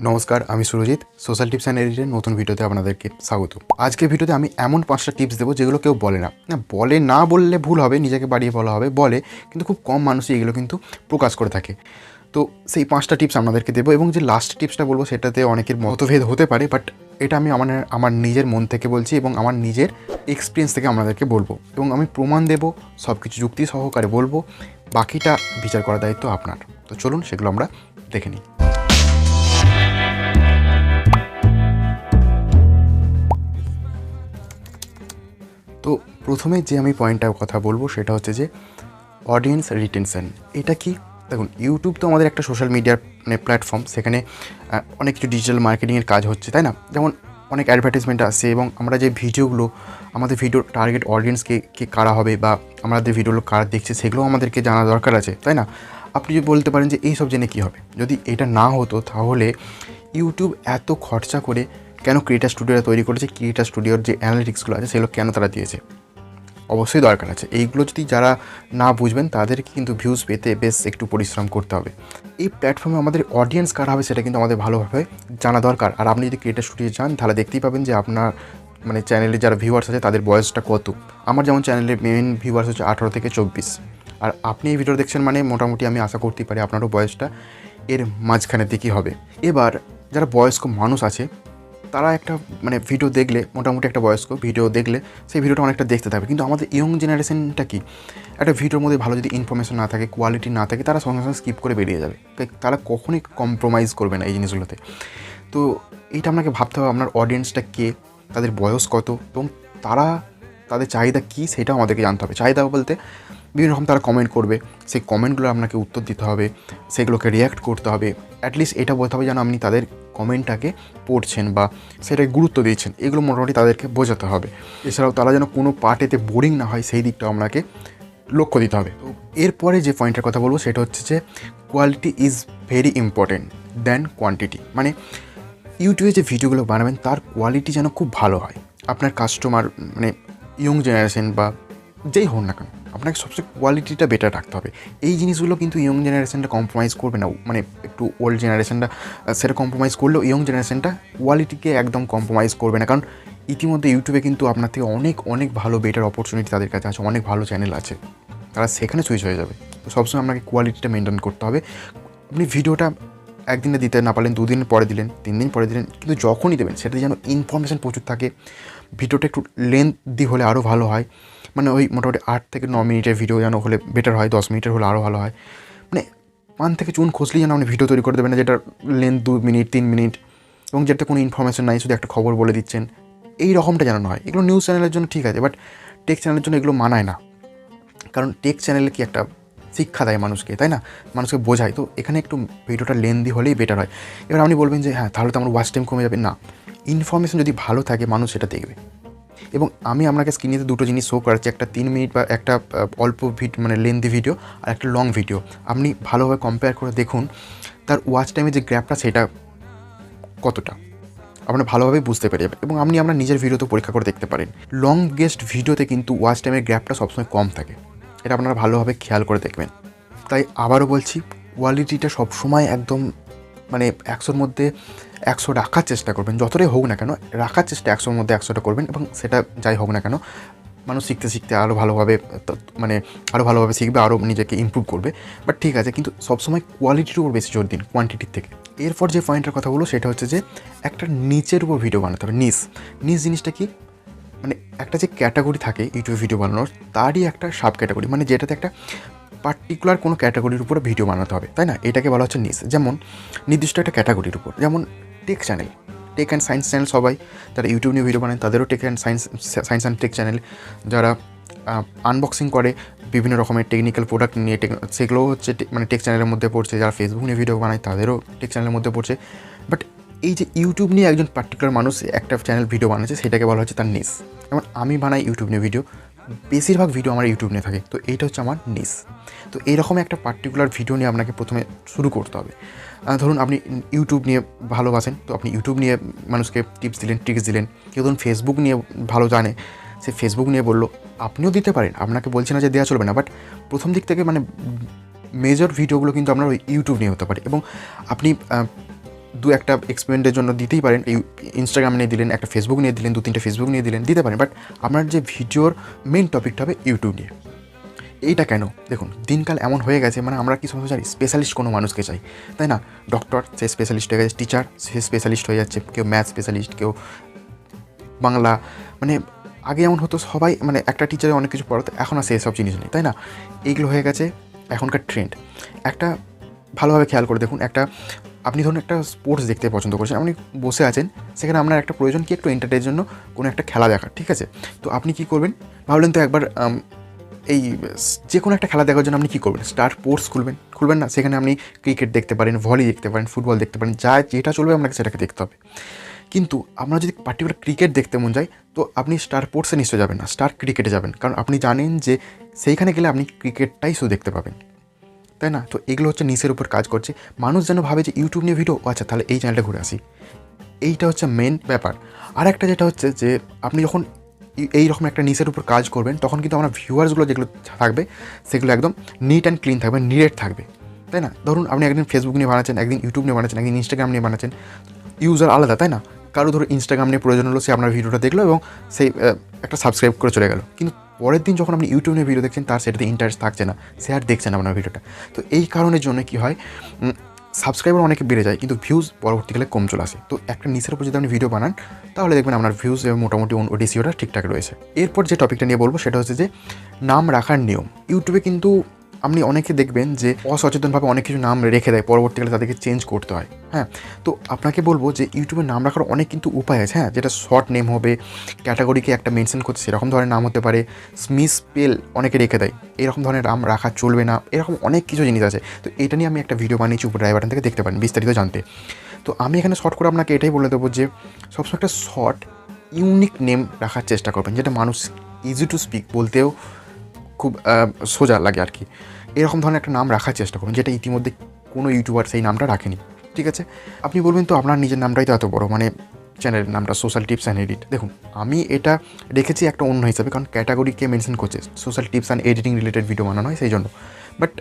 নমস্কার, আমি Surajit. Social tips and এডিটের নতুন ভিডিওতে আপনাদেরকে স্বাগত। আজকের ভিডিওতে আমি এমন 5টা টিপস দেবো যেগুলো কেউ বলে না, বলে না বললে ভুল হবে, নিজেকে বাড়িয়ে বলা হবে, বলে কিন্তু খুব কম মানুষই এগুলো কিন্তু প্রকাশ করে থাকে। তো সেই 5টা টিপস আপনাদেরকে দেবো এবং যে লাস্ট টিপসটা বলবো সেটাতে অনেকের মতভেদ হতে পারে, বাট এটা আমি আমার নিজের মন থেকে বলছি এবং আমার নিজের এক্সপিরিয়েন্স থেকে আপনাদেরকে বলবো এবং আমি প্রমাণ দেবো, সব কিছু যুক্তি সহকারে বলবো। বাকিটা বিচার করার দায়িত্ব আপনার। তো চলুন সেগুলো আমরা দেখে নিই। তো প্রথমে যে আমি পয়েন্টটার কথা বলবো সেটা হচ্ছে যে অডিয়েন্স রিটেনশন। এটা কি? দেখুন, ইউটিউব তো আমাদের একটা সোশ্যাল মিডিয়ার প্ল্যাটফর্ম, সেখানে অনেক কিছু ডিজিটাল মার্কেটিংয়ের কাজ হচ্ছে, তাই না? যেমন অনেক অ্যাডভার্টাইজমেন্ট আসছে এবং আমরা যে ভিডিওগুলো, আমাদের ভিডিওর টার্গেট অডিয়েন্সকে কারা হবে বা আমাদের ভিডিওগুলো কারা দেখছে সেগুলো আমাদেরকে জানা দরকার আছে, তাই না? আপনি যদি বলতে পারেন যে এই সব জেনে কী হবে, যদি এটা না হতো তাহলে ইউটিউব এত খরচা করে কেন ক্রিয়েটার স্টুডিওটা তৈরি করেছে, ক্রিয়েটার স্টুডিওর যে অ্যানালিটিক্সগুলো আছে সেগুলো কেন তারা দিয়েছে? অবশ্যই দরকার আছে। এইগুলো যদি যারা না বুঝবেন তাদেরকে কিন্তু ভিউজ পেতে বেশ একটু পরিশ্রম করতে হবে। এই প্ল্যাটফর্মে আমাদের অডিয়েন্স কারা হবে সেটা কিন্তু আমাদের ভালোভাবে জানা দরকার। আর আপনি যদি ক্রিয়েটার স্টুডিও যান তাহলে দেখতেই পাবেন যে আপনার চ্যানেলে যারা ভিউয়ার্স আছে তাদের বয়সটা কত। আমার যেমন চ্যানেলের মেন ভিউয়ার্স হচ্ছে 18 থেকে 24, আর আপনি এই ভিডিও দেখছেন মানে মোটামুটি আমি আশা করতেই পারি আপনারও বয়সটা এর মাঝখানের দিকেই হবে। এবার যারা বয়স্ক মানুষ আছে তারা একটা ভিডিও দেখলে, মোটামুটি একটা বয়স্ক ভিডিও দেখলে সেই ভিডিওটা অনেকটা দেখতে থাকবে। কিন্তু আমাদের ইয়ং জেনারেশনটা কি, একটা ভিডিওর মধ্যে ভালো যদি ইনফরমেশন না থাকে, কোয়ালিটি না থাকে, তারা সঙ্গে সঙ্গে স্কিপ করে বেরিয়ে যাবে। তারা কখনোই কম্প্রোমাইজ করবে না এই জিনিসগুলোতে। তো এইটা আপনাকে ভাবতে হবে আপনার অডিয়েন্সটা কে, তাদের বয়স কত এবং তাদের চাহিদা কী সেটাও আমাদেরকে জানতে হবে। চাহিদা বলতে বিভিন্ন রকম তারা কমেন্ট করবে, সেই কমেন্টগুলো আপনাকে উত্তর দিতে হবে, সেগুলোকে রিয়্যাক্ট করতে হবে। অ্যাটলিস্ট এটা বলতে হবে যেন আপনি তাদের কমেন্টটাকে পড়ছেন বা সেটাকে গুরুত্ব দিয়েছেন, এগুলো মোটামুটি তাদেরকে বোঝাতে হবে। এছাড়াও তারা যেন কোনো পার্টেতে বোরিং না হয় সেই দিকটাও আপনাকে লক্ষ্য দিতে হবে। তো এরপরে যে পয়েন্টের কথা বলবো সেটা হচ্ছে যে quality is very important than quantity. ইউটিউবে যে ভিডিওগুলো বানাবেন তার কোয়ালিটি যেন খুব ভালো হয়। আপনার কাস্টমার ইয়ং জেনারেশন বা যেই হোক না কেন, আপনাকে সবচেয়ে কোয়ালিটিটা বেটার রাখতে হবে। এই জিনিসগুলো কিন্তু ইয়ং জেনারেশনটা কম্প্রোমাইজ করবে না। একটু ওল্ড জেনারেশনটা সেটা কম্প্রোমাইজ করলেও ইয়ং জেনারেশনটা কোয়ালিটিকে একদম কম্প্রোমাইজ করবে না, কারণ ইতিমধ্যে ইউটিউবে কিন্তু আপনার থেকে অনেক অনেক ভালো বেটার অপরচুনিটি তাদের কাছে আছে, অনেক ভালো চ্যানেল আছে, তারা সেখানে সুইচ হয়ে যাবে। তো সবসময় আপনাকে কোয়ালিটিটা মেনটেন করতে হবে। আপনি ভিডিওটা একদিনে দিতে না পারলেন, 2 দিন পরে দিলেন, 3 দিন পরে দিলেন, কিন্তু যখনই দেবেন সেটাতে যেন ইনফরমেশান প্রচুর থাকে। ভিডিওটা একটু লেন্থি হলে আরও ভালো হয়, ওই মোটামুটি 8 থেকে 9 মিনিটের ভিডিও যেন হলে বেটার হয়, 10 মিনিটের হলে আরও ভালো হয়। পান থেকে চুন খসলেই যেন আপনি ভিডিও তৈরি করে দেবেন না যেটার লেন্থ 2 মিনিট 3 মিনিট এবং যেটাতে কোনো ইনফরমেশন নাই, শুধু একটা খবর বলে দিচ্ছেন, এই রকমটা যেন হয়। এগুলো নিউজ চ্যানেলের জন্য ঠিক আছে, বাট টেক চ্যানেলের জন্য এগুলো মানায় না, কারণ টেক চ্যানেলে কি একটা শিক্ষা দেয় মানুষকে, তাই না? মানুষকে বোঝায়। তো এখানে একটু ভিডিওটা লেন্দি হলেই বেটার হয়। এবার আপনি বলবেন যে হ্যাঁ, তাহলে তো আমার ওয়াচ টাইম কমে যাবে। না, ইনফরমেশন যদি ভালো থাকে মানুষ সেটা দেখবে। এবং আমি আপনাকে স্ক্রিনে দুটো জিনিস শো করাচ্ছি, একটা 3 মিনিট বা একটা অল্প লেন্দি ভিডিও আর একটা লং ভিডিও। আপনি ভালোভাবে কম্পেয়ার করে দেখুন তার ওয়াচ টাইমের যে গ্যাপটা সেটা কতটা, আপনারা ভালোভাবে বুঝতে পেরে যাবেন। এবং আপনি আপনার নিজের ভিডিওতে পরীক্ষা করে দেখতে পারেন। লং গেস্ট ভিডিওতে কিন্তু ওয়াচ টাইমের গ্যাপটা সবসময় কম থাকে, এটা আপনারা ভালোভাবে খেয়াল করে দেখবেন। তাই আবারও বলছি, কোয়ালিটিটা সবসময় একদম 100-র মধ্যে 100 রাখার চেষ্টা করবেন। যতটাই হোক না কেন রাখার চেষ্টা 100-র মধ্যে 100টা করবেন, এবং সেটা যাই হোক না কেন মানুষ শিখতে শিখতে আরও ভালোভাবে আরও ভালোভাবে শিখবে, আরও নিজেকে ইমপ্রুভ করবে। বাট ঠিক আছে, কিন্তু সবসময় কোয়ালিটির উপর বেশি জোর দিন কোয়ান্টিটির থেকে। এরপর যে পয়েন্টের কথা বলবো সেটা হচ্ছে যে একটা নিচের উপর ভিডিও বানাতে হবে। নিচ জিনিসটা কি, একটা যে ক্যাটাগরি থাকে ইউটিউবে ভিডিও বানানোর, তারই একটা সাব ক্যাটাগরি, যেটাতে একটা পার্টিকুলার কোনো ক্যাটাগরির উপরে ভিডিও বানাতে হবে, তাই না? এটাকে বলা হচ্ছে নিচ। যেমন নির্দিষ্ট একটা ক্যাটাগরির উপর, যেমন tech channel, tech and science channel, সবাই যারা ইউটিউব নিয়ে ভিডিও বানায় তাদেরও tech and science and tech channel. যারা আনবক্সিং করে বিভিন্ন রকমের টেকনিক্যাল প্রোডাক্ট নিয়ে, সেগুলোও হচ্ছে টেক চ্যানেলের মধ্যে পড়ছে। যারা ফেসবুক নিয়ে ভিডিও বানায় তাদেরও টেক চ্যানেলের মধ্যে পড়ছে। বাট এই যে ইউটিউব নিয়ে একজন পার্টিকুলার মানুষ একটা চ্যানেল ভিডিও বানাচ্ছে, সেটাকে বলা হচ্ছে তার নিচ। যেমন আমি বানাই ইউটিউব নিয়ে ভিডিও, বেশিরভাগ ভিডিও আমার ইউটিউব নিয়ে থাকে, তো এইটা হচ্ছে আমার নিচ। তো এইরকম একটা পার্টিকুলার ভিডিও নিয়ে আপনাকে প্রথমে শুরু করতে হবে। ধরুন আপনি ইউটিউব নিয়ে ভালোবাসেন, তো আপনি ইউটিউব নিয়ে মানুষকে টিপস দিলেন, ট্রিক্স দিলেন। কেউ ধরুন ফেসবুক নিয়ে ভালো জানে, সে ফেসবুক নিয়ে বললো, আপনিও দিতে পারেন, আপনাকে বলছি না যে দেওয়া চলবে না, বাট প্রথম দিক থেকে মেজর ভিডিওগুলো কিন্তু আপনার ওই ইউটিউব নিয়ে হতে পারে। এবং আপনি দু একটা এক্সপেরিমেন্টের জন্য দিতেই পারেন, এই ইনস্টাগ্রাম নিয়ে দিলেন, একটা ফেসবুক নিয়ে দিলেন, 2-3টে ফেসবুক নিয়ে দিলেন, দিতে পারেন। বাট আপনার যে ভিডিওর মেইন টপিকটা হবে ইউটিউব নিয়ে। এইটা কেন? দেখুন, দিনকাল এমন হয়ে গেছে, মানে আমরা কি সমস্ত চাই, স্পেশালিস্ট কোনো মানুষকে চাই, তাই না? ডক্টর, সে স্পেশালিস্ট হয়ে গেছে, টিচার, সে স্পেশালিস্ট হয়ে যাচ্ছে, কেউ ম্যাথ স্পেশালিস্ট, কেউ বাংলা। মানে আগে এমন হতো সবাই মানে একটা টিচারে অনেক কিছু পড়াতো, এখন আর সেসব জিনিস নেই, তাই না? এইগুলো হয়ে গেছে এখনকার ট্রেন্ড। একটা ভালোভাবে খেয়াল করে দেখুন, আপনি ধরুন একটা স্পোর্টস দেখতে পছন্দ করছেন, আপনি বসে আছেন, সেখানে আপনার একটা প্রয়োজন কি একটু এন্টারটেনের জন্য কোনো একটা খেলা দেখার, ঠিক আছে? তো আপনি কী করবেন ভাবলেন তো একবার, এই যে কোনো একটা খেলা দেখার জন্য আপনি কী করবেন, স্টার স্পোর্টস খুলবেন না? সেখানে আপনি ক্রিকেট দেখতে পারেন, ভলি দেখতে পারেন, ফুটবল দেখতে পারেন, যেটা চলবে আপনাকে সেটাকে দেখতে হবে। কিন্তু আপনার যদি পার্টিকুলার ক্রিকেট দেখতে মন যায়, তো আপনি স্টার স্পোর্টসে নিশ্চয় যাবেন না, স্টার ক্রিকেটে যাবেন, কারণ আপনি জানেন যে সেইখানে গেলে আপনি ক্রিকেটটাই শুধু দেখতে পাবেন, তাই না? তো এগুলো হচ্ছে নিচের উপর কাজ করছে। মানুষ যেন ভাবে যে ইউটিউব নিয়ে ভিডিও, আচ্ছা তাহলে এই চ্যানেলটা ঘুরে আসি। এইটা হচ্ছে মেন ব্যাপার। আর একটা যেটা হচ্ছে যে আপনি যখন এইরকম একটা নিচের উপর কাজ করবেন, তখন কিন্তু আমার ভিউয়ার্সগুলো যেগুলো থাকবে সেগুলো একদম নিট অ্যান্ড ক্লিন থাকবে, নিরেট থাকবে, তাই না? ধরুন আপনি একদিন ফেসবুক নিয়ে বানাচ্ছেন, একদিন ইউটিউব নিয়ে বানাচ্ছেন, একদিন ইনস্টাগ্রাম নিয়ে বানাচ্ছেন, ইউজার আলাদা, তাই না? কারো ধরো ইনস্টাগ্রাম নিয়ে প্রয়োজন হলো, সে আপনার ভিডিওটা দেখলো এবং সেই একটা সাবস্ক্রাইব করে চলে গেল, কিন্তু পরের দিন যখন আপনি ইউটিউব নিয়ে ভিডিও দেখছেন, তার সেটাতে ইন্টারেস্ট থাকছে না, সে আর দেখছে না আপনার ভিডিওটা। তো এই কারণের জন্য কী হয়, সাবস্ক্রাইবার অনেকে বেড়ে যায়, কিন্তু ভিউজ পরবর্তীকালে কম চলে আসে। তো একটা নিচের উপর যদি আপনি ভিডিও বানান, তাহলে দেখবেন আপনার ভিউজ মোটামুটি ওডিসিওটা ঠিকঠাক রয়েছে। এরপর যে টপিকটা নিয়ে বলবো সেটা হচ্ছে যে নাম রাখার নিয়ম। ইউটিউবে কিন্তু আপনি অনেকে দেখবেন যে অসচেতনভাবে অনেক কিছু নাম রেখে দেয়, পরবর্তীকালে তাদেরকে চেঞ্জ করতে হয়। হ্যাঁ, তো আপনাকে বলবো যে ইউটিউবে নাম রাখার অনেক কিন্তু উপায় আছে। হ্যাঁ, যেটা শর্ট নেম হবে, ক্যাটাগরিকে একটা মেনশন করতে সেরকম ধরনের নাম হতে পারে, মিসস্পেল অনেকে রেখে দেয়, এরকম ধরনের নাম রাখা চলবে না, এরকম অনেক কিছু জিনিস আছে। তো এটা নিয়ে আমি একটা ভিডিও বানিয়েছি, উপরে আই বাটন থেকে দেখতে পারেন বিস্তারিত জানতে। তো আমি এখানে শর্ট করে আপনাকে এটাই বলে দেবো যে সবসময় একটা শর্ট ইউনিক নেম রাখার চেষ্টা করবেন, যেটা মানুষ ইজি টু স্পিক, বলতেও খুব সোজা লাগে আর কি। এরকম ধরনের একটা নাম রাখার চেষ্টা করুন, যেটা ইতিমধ্যে কোনো ইউটিউবার সেই নামটা রাখেনি, ঠিক আছে? আপনি বলবেন তো আপনার নিজের নামটাই তো এত বড়, মানে চ্যানেলের নামটা সোশ্যাল টিপস অ্যান্ড এডিট। দেখুন, আমি এটা রেখেছি একটা অন্য হিসাবে, কারণ ক্যাটাগরিকে মেনশন করছে, social tips and editing related video বানানো হয় সেই জন্য। বাট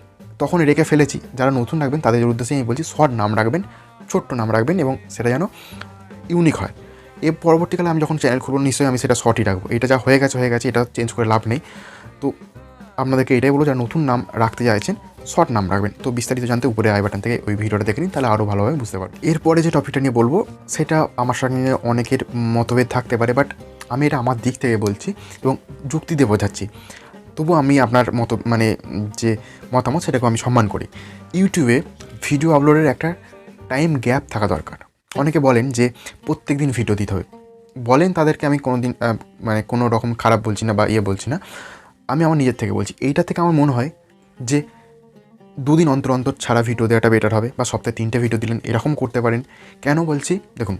তখন রেখে ফেলেছি, যারা নতুন রাখবেন তাদের উদ্দেশ্যে আমি বলছি শর্ট নাম রাখবেন, ছোট্ট নাম রাখবেন, এবং সেটা যেন ইউনিক হয়। এর পরবর্তীকালে আমি যখন চ্যানেল খুলব, নিশ্চয়ই আমি সেটা শর্টই রাখবো। এটা যা হয়ে গেছে, এটা চেঞ্জ করে লাভ নেই। তো আপনাদেরকে এটাই বলবো, যারা নতুন নাম রাখতে চাইছেন শর্ট নাম রাখবেন। তো বিস্তারিত জানতে উপরে আই বাটন থেকে ওই ভিডিওটা দেখে নিন, তাহলে আরও ভালোভাবে বুঝতে পারবেন। এরপরে যে টপিকটা নিয়ে বলবো সেটা আমার সঙ্গে অনেকের মতভেদ থাকতে পারে, বাট আমি এটা আমার দিক থেকে বলছি এবং যুক্তি দিয়ে বোঝাচ্ছি। তবু আমি আপনার মানে যে মতামত সেটাকে আমি সম্মান করি। ইউটিউবে ভিডিও আপলোডের একটা টাইম গ্যাপ থাকা দরকার। অনেকে বলেন যে প্রত্যেক দিন ভিডিও দিতে হবে, বলেন তাদেরকে আমি কোনো দিন মানে কোনো রকম খারাপ বলছি না বা বলছি না, আমি আমার নিজের থেকে বলছি। এইটা থেকে আমার মনে হয় যে 2 দিন অন্তর অন্তর ছাড়া ভিডিও দেওয়াটা বেটার হবে, বা সপ্তাহে 3টে ভিডিও দিলেন, এরকম করতে পারেন। কেন বলছি, দেখুন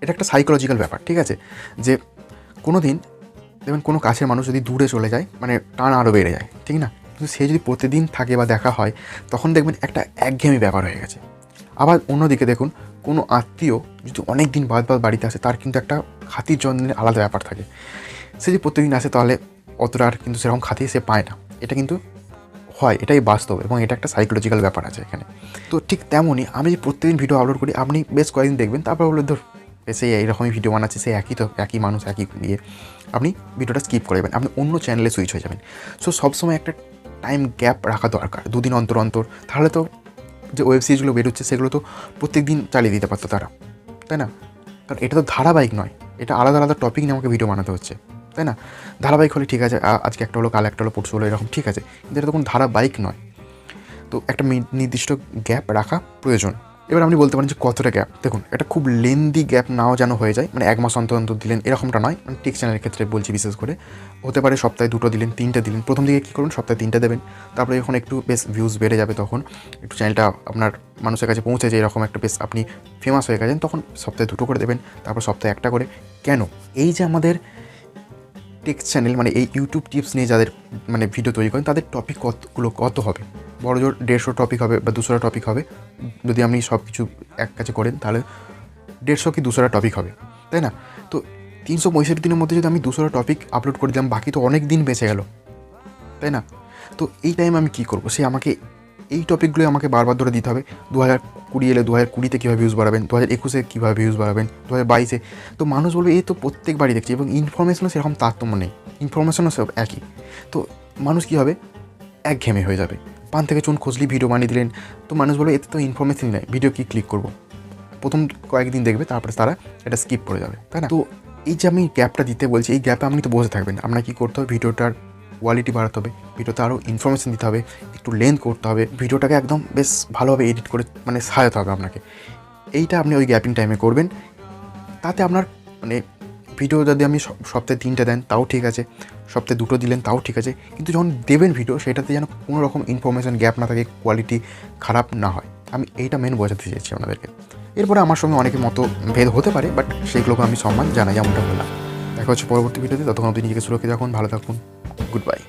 এটা একটা সাইকোলজিক্যাল ব্যাপার, ঠিক আছে? যে কোনো দিন দেখবেন কোনো কাছের মানুষ যদি দূরে চলে যায়, মানে টান আরও বেড়ে যায়, ঠিক না? কিন্তু সে যদি প্রতিদিন থাকে বা দেখা হয়, তখন দেখবেন একটা একঘেয়েমি ব্যাপার হয়ে গেছে। আবার অন্যদিকে দেখুন, কোনো আত্মীয় যদি অনেক দিন বাদ বাড়িতে আসে, তার কিন্তু একটা খাতির যত্নের আলাদা ব্যাপার থাকে। সে যদি প্রত্যেকদিন আসে, তাহলে অতটা আর কিন্তু সেরকম খাতির সে পায় না। এটা কিন্তু হয়, এটাই বাস্তব, এবং এটা একটা সাইকোলজিক্যাল ব্যাপার আছে এখানে। তো ঠিক তেমনই আমি যে প্রত্যেকদিন ভিডিও আপলোড করি, আপনি বেশ কয়েকদিন দেখবেন, তারপর বলে ধর সে এইরকমই ভিডিও বানাচ্ছে, সে একই মানুষ, একই ইয়ে, আপনি ভিডিওটা স্কিপ করে যাবেন, আপনি অন্য চ্যানেলে সুইচ হয়ে যাবেন। সো সবসময় একটা টাইম গ্যাপ রাখা দরকার, 2 দিন অন্তর অন্তর। তাহলে তো যে ওয়েব সিরিজগুলো বেরোচ্ছে সেগুলো তো প্রত্যেক দিন চালিয়ে দিতে পারতো তারা, তাই না? কারণ এটা তো ধারাবাহিক নয়, এটা আলাদা আলাদা টপিক নিয়ে আমাকে ভিডিও বানাতে হচ্ছে, তাই না? ধারাবাহিক হলে ঠিক আছে, আজকে একটা হলো, কাল একটা হলো, পরশু হলো, এরকম ঠিক আছে, কিন্তু এটা তো কোনো ধারাবাহিক নয়। তো একটা নির্দিষ্ট গ্যাপ রাখা প্রয়োজন। এবার আপনি বলতে পারেন যে কতটা গ্যাপ। দেখুন, এটা খুব লেন্দি গ্যাপ নাও যেন হয়ে যায়, মানে 1 মাস অন্তর অন্তর দিলেন এরকমটা নয়, মানে টেক চ্যানেলের ক্ষেত্রে বলছি বিশেষ করে। হতে পারে সপ্তাহে 2টো দিলেন, 3টে দিলেন। প্রথম দিকে কী করুন, সপ্তাহে 3টে দেবেন, তারপরে যখন একটু বেশ ভিউজ বেড়ে যাবে, তখন একটু চ্যানেলটা আপনার মানুষের কাছে পৌঁছে যায়, এরকম একটা বেশ আপনি ফেমাস হয়ে গেছেন, তখন সপ্তাহে 2টো করে দেবেন, তারপর সপ্তাহে 1টা করে। কেন? এই যে আমাদের টেক চ্যানেল, মানে এই ইউটিউব টিপস নিয়ে যাদের মানে ভিডিও তৈরি করেন, তাদের টপিক কত হবে? বড় জোর 150 টপিক হবে বা 200টা টপিক হবে। যদি আপনি সব কিছু এক কাছে করেন, তাহলে 150 কি 200টা টপিক হবে, তাই না? তো 365 দিনের মধ্যে যদি আমি 200টা টপিক আপলোড করে দিলাম, বাকি তো অনেক দিন বেঁচে গেল, তাই না? তো এই টাইমে আমি কী করবো? সে আমাকে এই টপিকগুলো আমাকে বারবার ধরে দিতে হবে। 2020 এলে 2020-তে কীভাবে ভিউজ বাড়াবেন, 2021-এ কীভাবে ভিউজ বাড়াবেন, 2022-এ। তো মানুষ বলবে এই তো প্রত্যেকবারই দেখছি, এবং ইনফরমেশনও সেরকম তারতম্য নেই, ইনফরমেশনও সব একই। তো মানুষ কী হবে, একঘেয়েমি হয়ে যাবে। পান থেকে চুন খসলি ভিডিও বানিয়ে দিলেন, তো মানুষ বলবে এতে তো ইনফরমেশনই নাই, ভিডিও কি ক্লিক করবো। প্রথম কয়েকদিন দেখবে, তারপরে তারা এটা স্কিপ করে যাবে, তাই না? তো এই যে আমি গ্যাপটা দিতে বলছি, এই গ্যাপে আপনি তো বসে থাকবেন। আপনার কী করতে হবে, ভিডিওটার কোয়ালিটি বাড়াতে হবে, ভিডিওতে আরও ইনফরমেশন দিতে হবে, একটু লেন্থ করতে হবে, ভিডিওটাকে একদম বেশ ভালোভাবে এডিট করে মানে সাজাতে হবে আপনাকে। এইটা আপনি ওই গ্যাপিং টাইমে করবেন। তাতে আপনার মানে ভিডিও যদি আমি সপ্তাহে 3টা দেন তাও ঠিক আছে, সপ্তাহে 2টো দিলেন তাও ঠিক আছে, কিন্তু যখন দেবেন ভিডিও, সেটাতে যেন কোনো রকম ইনফরমেশন গ্যাপ না থাকে, কোয়ালিটি খারাপ না হয়। আমি এইটা মেন বোঝাতে চেয়েছি আপনাদেরকে। এরপরে আমার সঙ্গে অনেকে মতভেদ হতে পারে, বাট সেইগুলোকে আমি সম্মান জানাই, যেমনটা বললাম। দেখা হচ্ছে পরবর্তী ভিডিওতে। ততক্ষণ আপনি নিজেকে সুরক্ষিত রাখুন, ভালো থাকুন, গুড বাই।